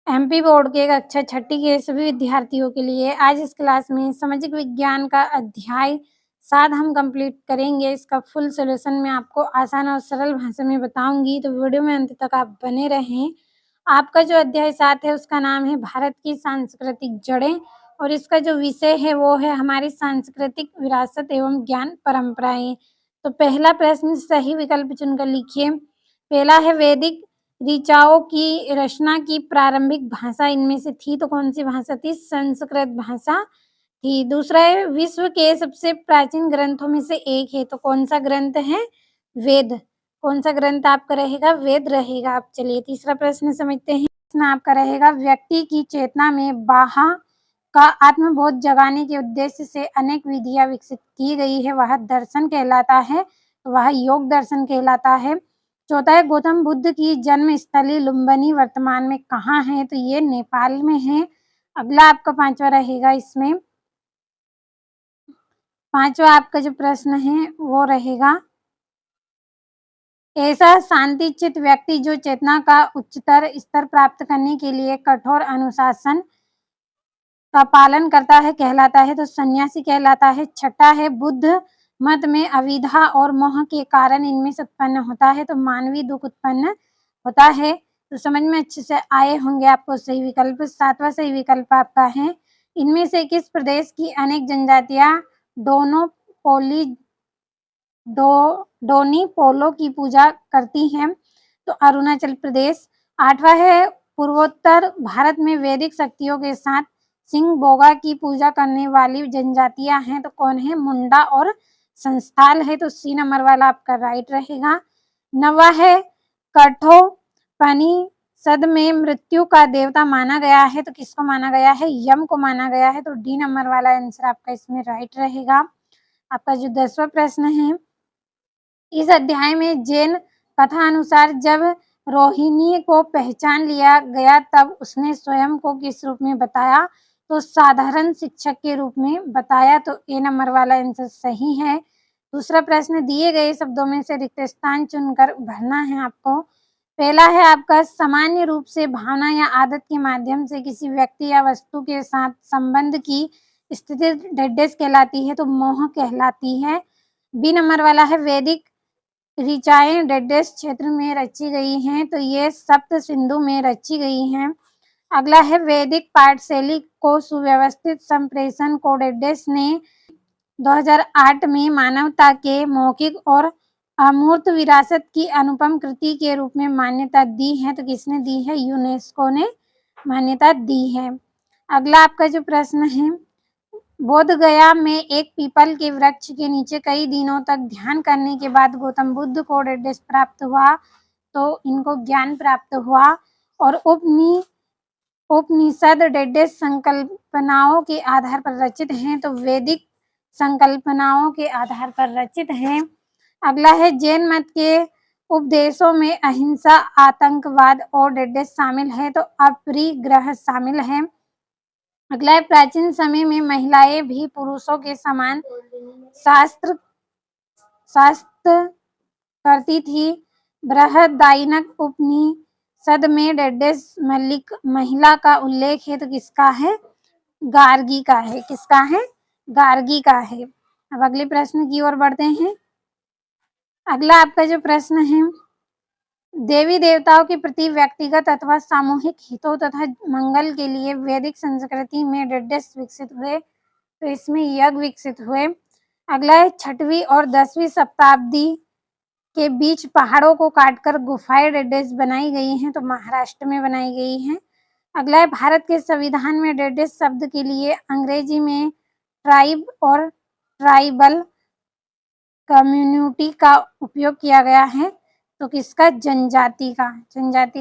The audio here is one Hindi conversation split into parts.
एमपी बोर्ड के कक्षा छठी के सभी विद्यार्थियों के लिए आज इस क्लास में सामाजिक विज्ञान का अध्याय 7 हम कंप्लीट करेंगे। इसका फुल सॉल्यूशन मैं आपको आसान और सरल भाषा में बताऊंगी, तो वीडियो में अंत तक आप बने रहें। आपका जो अध्याय 7 है उसका नाम है भारत की सांस्कृतिक जड़ें, और इसका जो विषय है वो है हमारी सांस्कृतिक विरासत एवं ज्ञान परंपराएं। तो पहला प्रश्न सही विकल्प चुनकर लिखिए। पहला है वैदिक ऋचाओं की रचना की प्रारंभिक भाषा इनमें से थी, तो कौन सी भाषा थी? संस्कृत भाषा थी। दूसरा है विश्व के सबसे प्राचीन ग्रंथों में से एक है, तो कौन सा ग्रंथ है? वेद। कौन सा ग्रंथ आपका रहेगा? वेद रहेगा। आप चलिए तीसरा प्रश्न समझते हैं। प्रश्न आपका रहेगा व्यक्ति की चेतना में बाहा का आत्मबोध जगाने के उद्देश्य से अनेक विधियां विकसित की गई है, वह दर्शन कहलाता है, वह योग दर्शन कहलाता है। चौथा है गौतम बुद्ध की जन्म स्थली लुम्बिनी वर्तमान में कहाँ है? तो ये नेपाल में है। अगला आपका पांचवा रहेगा। इसमें पांचवा आपका जो प्रश्न है वो रहेगा ऐसा शांति चित व्यक्ति जो चेतना का उच्चतर स्तर प्राप्त करने के लिए कठोर अनुशासन का पालन करता है कहलाता है, तो सन्यासी कहलाता है। छठा है बुद्ध मत में अविद्या और मोह के कारण इनमें से उत्पन्न होता है, तो मानवीय दुख उत्पन्न होता है। तो समझ में अच्छे से आए होंगे आपको सही विकल्प। सातवां सही विकल्प आपका है इनमें से किस प्रदेश की अनेक जनजातियां दोनों पोली डोनी पोलो की पूजा करती हैं? तो अरुणाचल प्रदेश। आठवां है पूर्वोत्तर भारत में वैदिक शक्तियों के साथ सिंह बोगा की पूजा करने वाली जनजातियां हैं, तो कौन है? मुंडा और संस्थाल है, तो सी नंबर वाला आपका राइट रहेगा। नवा है कठोपनिषद में मृत्यु का देवता माना गया है, तो किसको माना गया है? यम को माना गया है, तो डी नंबर वाला आंसर आपका इसमें राइट रहेगा। आपका जो 10वां प्रश्न है इस अध्याय में जैन कथा अनुसार जब रोहिणी को पहचान लिया गया तब उसने स्वयं को किस रूप में बताया? तो साधारण शिक्षक के रूप में बताया, तो ए नंबर वाला आंसर सही है। दूसरा प्रश्न दिए गए शब्दों में से रिक्त स्थान चुनकर भरना है आपको। पहला है आपका सामान्य रूप से भावना या आदत के माध्यम से किसी व्यक्ति या वस्तु के साथ संबंध की स्थिति डेडेस कहलाती है, तो मोह कहलाती है। बी नंबर वाला है वैदिक ऋचाएं डेडेस क्षेत्र में रची गई हैं, तो ये सप्त सिंधु में रची गई हैं। अगला है वैदिक पाठशैली को सुव्यवस्थित संप्रेषण को डेडेस ने 2008 में मानवता के मौखिक और अमूर्त विरासत की अनुपम कृति के रूप में मान्यता दी है, तो किसने दी है? यूनेस्को ने मान्यता दी है। अगला आपका जो प्रश्न है बोध गया में एक पीपल के वृक्ष के नीचे कई दिनों तक ध्यान करने के बाद गौतम बुद्ध को डेडेस प्राप्त हुआ, तो इनको ज्ञान प्राप्त हुआ। और उपनिषद डेडेस संकल्पनाओं के आधार पर रचित हैं, तो वैदिक संकल्पनाओं के आधार पर रचित हैं। अगला है जैन मत के उपदेशों में अहिंसा, आतंकवाद और डेडेस शामिल है, तो अपरिग्रह शामिल है। अगला है प्राचीन समय में महिलाएं भी पुरुषों के समान शास्त्र करती थी। बृहदारण्यक उपनिषद में डेडेस मल्लिक महिला का उल्लेख है, तो किसका है? गार्गी का है। किसका है? गार्गी का है। अब अगले प्रश्न की ओर बढ़ते हैं। अगला आपका जो प्रश्न है देवी देवताओं के प्रति व्यक्तिगत अथवा सामूहिक हितों तथा मंगल के लिए वैदिक संस्कृति में डेडेस विकसित हुए, तो इसमें यज्ञ विकसित हुए। अगला है 6वीं और 10वीं शताब्दी के बीच पहाड़ों को काटकर गुफाएं डेडेस बनाई गई हैं, तो महाराष्ट्र में बनाई गई हैं। अगला है भारत के संविधान में डेडेस शब्द के लिए अंग्रेजी में ट्राइब और ट्राइबल कम्युनिटी का उपयोग किया गया है, तो किसका? जनजाति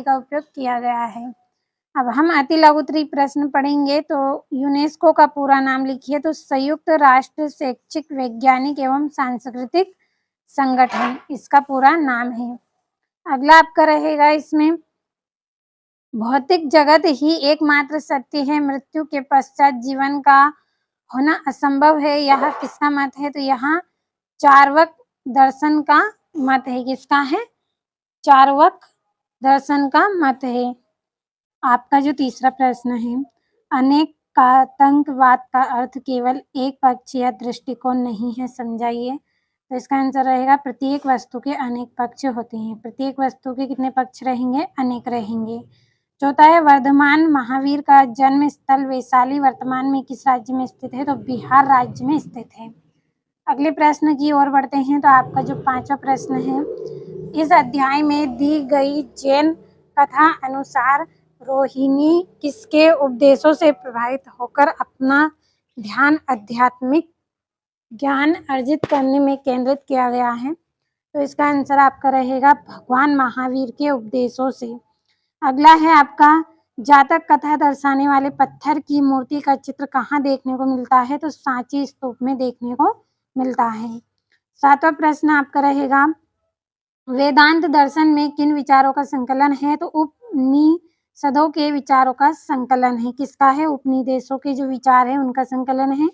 का उपयोग किया गया है। अब हम अति लघुत्तरी प्रश्न पढ़ेंगे। तो यूनेस्को का पूरा नाम लिखिए। तो संयुक्त राष्ट्र शैक्षिक वैज्ञानिक एवं सांस्कृतिक संगठन इसका पूरा नाम है। अगला आपका रहेगा इसमें भौतिक जगत ही एकमात्र सत्य है, मृत्यु के पश्चात जीवन का होना असंभव है, यह किसका मत है? तो यहाँ चार्वाक दर्शन का मत है। किसका है? चार्वाक दर्शन का मत है। आपका जो तीसरा प्रश्न है, अनेकातंकवाद का अर्थ केवल एक पक्षीय दृष्टिकोण नहीं है, समझाइए। तो इसका आंसर रहेगा प्रत्येक वस्तु के अनेक पक्ष होते हैं। प्रत्येक वस्तु के कितने पक्ष रहेंगे? अनेक रहेंगे। चौथा है, वर्धमान महावीर का जन्म स्थल वैशाली वर्तमान में किस राज्य में स्थित है? तो बिहार राज्य में स्थित है। अगले प्रश्न की ओर बढ़ते हैं। तो आपका जो पांचवा प्रश्न है, इस अध्याय में दी गई जैन कथा अनुसार रोहिणी किसके उपदेशों से प्रभावित होकर अपना ध्यान आध्यात्मिक ज्ञान अर्जित करने में केंद्रित किया गया है? तो इसका आंसर आपका रहेगा भगवान महावीर के उपदेशों से। अगला है आपका, जातक कथा दर्शाने वाले पत्थर की मूर्ति का चित्र कहाँ देखने को मिलता है? तो सांची स्तूप में देखने को मिलता है। सातवां प्रश्न आपका रहेगा, वेदांत दर्शन में किन विचारों का संकलन है? तो उपनिषदों के विचारों का संकलन है। किसका है? उपनिषदों के जो विचार है उनका संकलन है।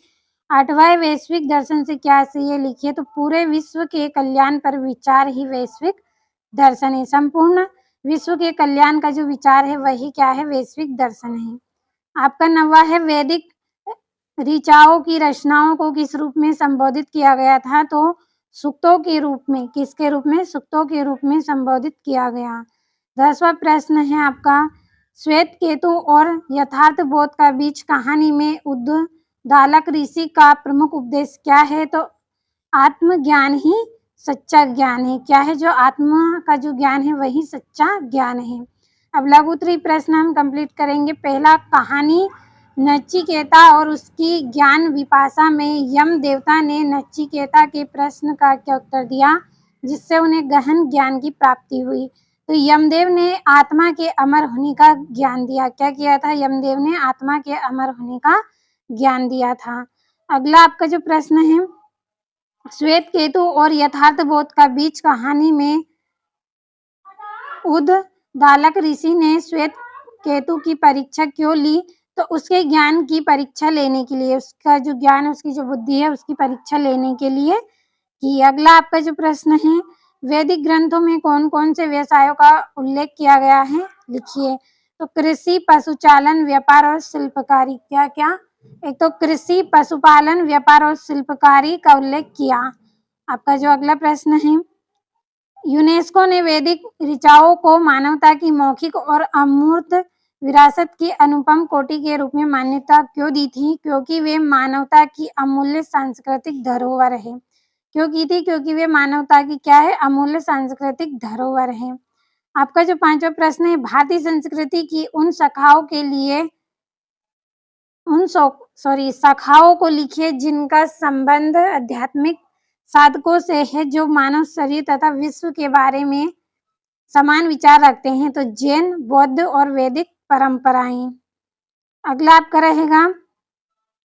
आठवां, वैश्विक दर्शन से क्या चाहिए? लिखिए। तो पूरे विश्व के कल्याण पर विचार ही वैश्विक दर्शन है। संपूर्ण विश्व के कल्याण का जो विचार है वही क्या है? वैश्विक दर्शन है। आपका नौवां है, वैदिक ऋचाओं की रचनाओं को किस रूप में संबोधित किया गया था? तो सूक्तों के रूप में। किसके रूप में? सूक्तों के रूप में संबोधित किया गया। 10वां प्रश्न है आपका, श्वेत केतु और यथार्थ बोध का बीच कहानी में उद्दालक ऋषि का प्रमुख उपदेश क्या है? तो आत्मज्ञान ही सच्चा ज्ञान है। क्या है? जो आत्मा का जो ज्ञान है वही सच्चा ज्ञान है। अब लघु उत्तरीय प्रश्न हम कंप्लीट करेंगे। पहला, कहानी नचिकेता और उसकी ज्ञान विपाशा में यम देवता ने नचिकेता के प्रश्न का क्या उत्तर दिया जिससे उन्हें गहन ज्ञान की प्राप्ति हुई? तो यमदेव ने आत्मा के अमर होने का ज्ञान दिया। क्या किया था? यमदेव ने आत्मा के अमर होने का ज्ञान दिया था। अगला आपका जो प्रश्न है, श्वेत केतु और यथार्थ बोध का बीच कहानी में उद्दालक ऋषि ने श्वेत केतु की परीक्षा क्यों ली? तो उसके ज्ञान की परीक्षा लेने के लिए, उसका जो ज्ञान, उसकी जो बुद्धि है उसकी परीक्षा लेने के लिए की। अगला आपका जो प्रश्न है, वैदिक ग्रंथों में कौन कौन से व्यवसायों का उल्लेख किया गया है? लिखिए। तो कृषि, पशुचालन, व्यापार और शिल्पकारी। क्या क्या? एक तो कृषि, पशुपालन, व्यापार और शिल्पकारी का उल्लेख किया। आपका जो अगला प्रश्न है, यूनेस्को ने वैदिक ऋचाओं को मानवता की मौखिक और अमूर्त विरासत की अनुपम कोटि के रूप में मान्यता क्यों दी थी? क्योंकि वे मानवता की अमूल्य सांस्कृतिक धरोहर है। क्यों की थी? क्योंकि वे मानवता की क्या है? अमूल्य सांस्कृतिक धरोहर है। आपका जो पांचवा प्रश्न है, भारतीय संस्कृति की उन शाखाओं के लिए शाखाओं को लिखिए जिनका संबंध आध्यात्मिक साधकों से है जो मानव शरीर तथा विश्व के बारे में समान विचार रखते हैं। तो जैन, बौद्ध और वैदिक परंपराएं। अगला आपका रहेगा,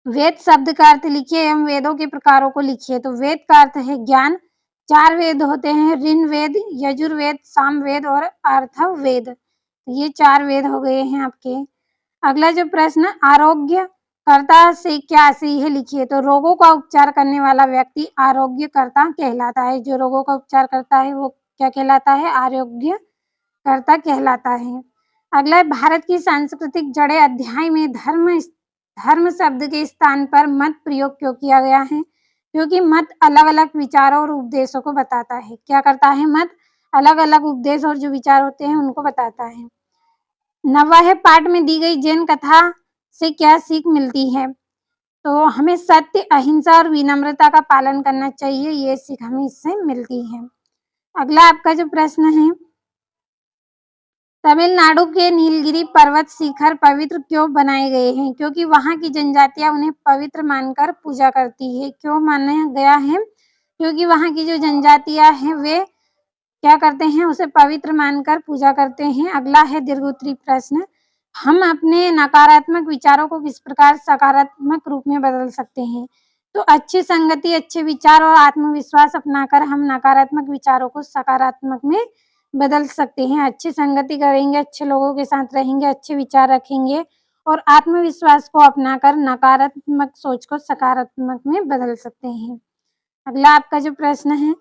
वेद शब्द का अर्थ लिखिए एवं वेदों के प्रकारों को लिखिए। तो वेद का अर्थ है ज्ञान। 4 वेद होते हैं, ऋग्वेद, यजुर्वेद, सामवेद और अथर्ववेद। ये 4 वेद हो गए हैं आपके। अगला जो प्रश्न, आरोग्यकर्ता से क्या सही है? लिखिए। तो रोगों का उपचार करने वाला व्यक्ति आरोग्यकर्ता कहलाता है। जो रोगों का उपचार करता है वो क्या कहलाता है? आरोग्यकर्ता कहलाता है। अगला, भारत की सांस्कृतिक जड़ें अध्याय में धर्म शब्द के स्थान पर मत प्रयोग क्यों किया गया है? क्योंकि मत अलग अलग विचारों और उपदेशों को बताता है। क्या करता है? मत अलग अलग उपदेश और जो विचार होते हैं उनको बताता है। 9वां है, पाठ में दी गई जैन कथा से क्या सीख मिलती है? तो हमें सत्य, अहिंसा और विनम्रता का पालन करना चाहिए, ये सीख हमें इससे मिलती है। अगला आपका जो प्रश्न है, तमिलनाडु के नीलगिरी पर्वत शिखर पवित्र क्यों बनाए गए हैं? क्योंकि वहां की जनजातियां उन्हें पवित्र मानकर पूजा करती है। क्यों माना गया है? क्योंकि वहां की जो जनजातियां हैं वे क्या करते हैं? उसे पवित्र मानकर पूजा करते हैं। अगला है दीर्घोत्तरीय प्रश्न, हम अपने नकारात्मक विचारों को किस प्रकार सकारात्मक रूप में बदल सकते हैं? तो अच्छी संगति, अच्छे विचार और आत्मविश्वास अपनाकर हम नकारात्मक विचारों को सकारात्मक में बदल सकते हैं। अच्छी संगति करेंगे, अच्छे लोगों के साथ रहेंगे, अच्छे विचार रखेंगे और आत्मविश्वास को अपनाकर नकारात्मक सोच को सकारात्मक में बदल सकते हैं। अगला आपका जो प्रश्न है,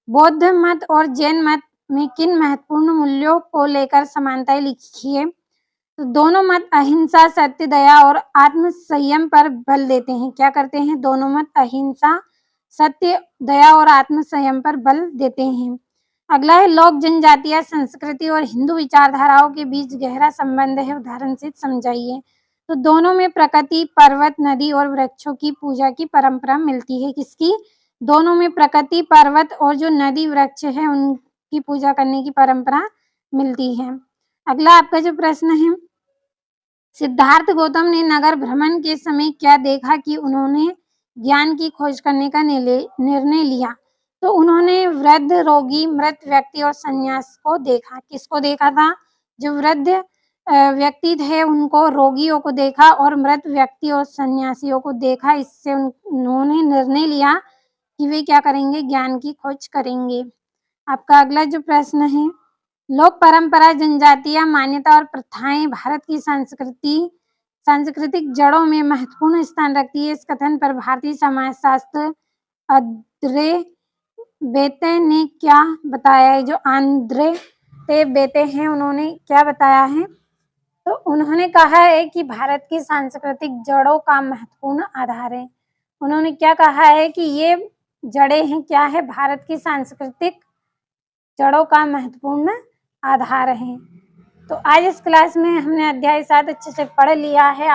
बौद्ध मत और जैन मत में किन महत्वपूर्ण मूल्यों को लेकर समानताएं लिखिए? तो दोनों मत अहिंसा, सत्य, दया और आत्म संयम पर बल देते हैं। क्या करते हैं? दोनों मत अहिंसा, सत्य, दया और आत्म संयम पर बल देते हैं। अगला है लोक जनजातीय संस्कृति और हिंदू विचारधाराओं के बीच गहरा संबंध है, उदाहरण से समझाइए। तो दोनों में प्रकृति, पर्वत, नदी और वृक्षों की पूजा की परंपरा मिलती है। किसकी? दोनों में प्रकृति, पर्वत और जो नदी वृक्ष है उनकी पूजा करने की परंपरा मिलती है। अगला आपका जो प्रश्न है, सिद्धार्थ गौतम ने नगर भ्रमण के समय क्या देखा कि उन्होंने ज्ञान की खोज करने का निर्णय लिया? तो उन्होंने वृद्ध, रोगी, मृत व्यक्ति और सन्यास को देखा। किसको देखा था? जो वृद्ध व्यक्ति थे उनको, रोगियों को देखा और मृत व्यक्ति और सन्यासियों को देखा। इससे उन्होंने निर्णय लिया कि वे क्या करेंगे? ज्ञान की खोज करेंगे। आपका अगला जो प्रश्न है, लोक परंपरा, जनजातीय मान्यता और प्रथाएं भारत की सांस्कृतिक जड़ों में महत्वपूर्ण स्थान रखती है। इस कथन पर भारतीय समाजशास्त्र आंद्रे बेते ने क्या बताया है? जो आंद्रे ते बेते हैं उन्होंने क्या बताया है? तो उन्होंने कहा है कि भारत की सांस्कृतिक जड़ों का महत्वपूर्ण आधार है। उन्होंने क्या कहा है कि ये जड़ें हैं, क्या है? भारत की सांस्कृतिक जड़ों का महत्वपूर्ण आधार है। तो आज इस क्लास में हमने अध्याय 7 अच्छे से पढ़ लिया है।